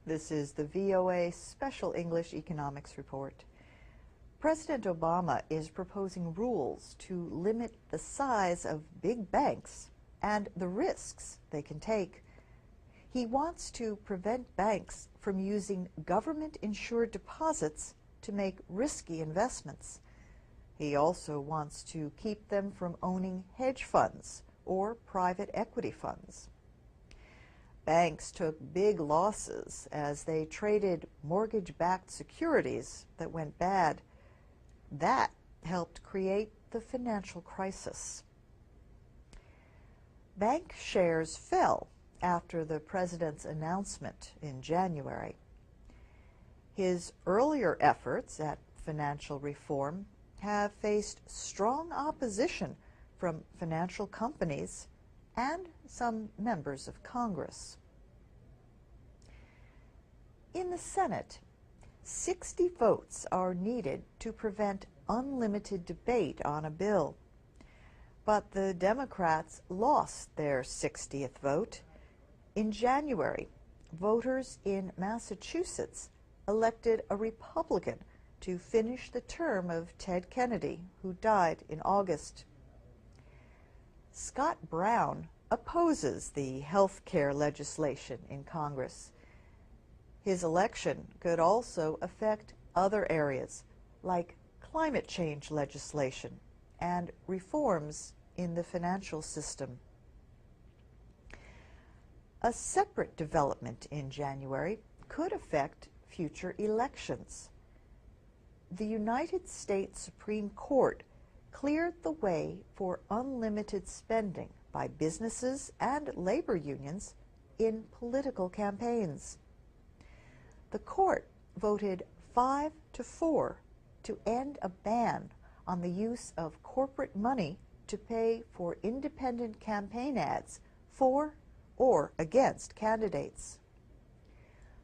This is the VOA Special English Economics Report. President Obama is proposing rules to limit the size of big banks and the risks they can take. He wants to prevent banks from using government-insured deposits to make risky investments. He also wants to keep them from owning hedge funds or private equity funds. Banks took big losses as they traded mortgage-backed securities that went bad. That helped create the financial crisis. Bank shares fell after the president's announcement in January. His earlier efforts at financial reform have faced strong opposition from financial companies and some members of Congress. In the Senate, 60 votes are needed to prevent unlimited debate on a bill. But the Democrats lost their 60th vote. In January, voters in Massachusetts elected a Republican to finish the term of Ted Kennedy, who died in August. Scott Brown opposes the health care legislation in Congress. His election could also affect other areas, like climate change legislation and reforms in the financial system. A separate development in January could affect future elections. The United States Supreme Court cleared the way for unlimited spending by businesses and labor unions in political campaigns. The court voted 5-4 to end a ban on the use of corporate money to pay for independent campaign ads for or against candidates.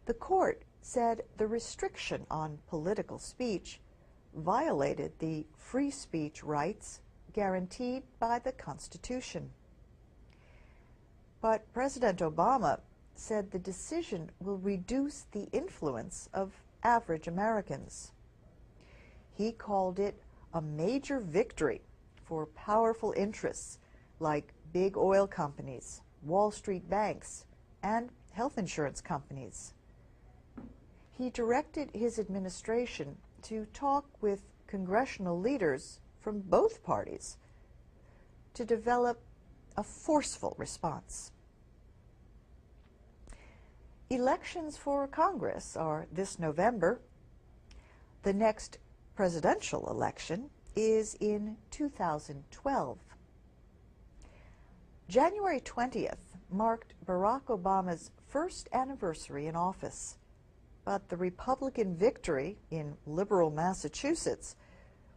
The court said the restriction on political speech violated the free speech rights guaranteed by the Constitution. But President Obama said the decision will reduce the influence of average Americans. He called it a major victory for powerful interests like big oil companies, Wall Street banks, and health insurance companies. He directed his administration to talk with congressional leaders from both parties to develop a forceful response. Elections for Congress are this November. The next presidential election is in 2012. January 20th marked Barack Obama's first anniversary in office, but the Republican victory in liberal Massachusetts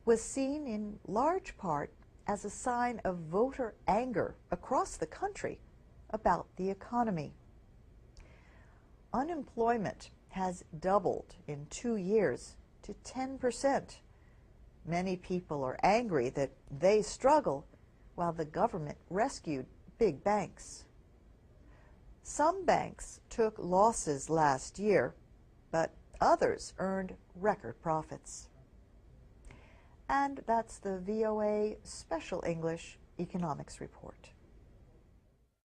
was seen in large part as a sign of voter anger across the country about the economy. Unemployment has doubled in 2 years to 10%. Many people are angry that they struggle while the government rescued big banks. Some banks took losses last year, but others earned record profits. And that's the VOA Special English Economics Report.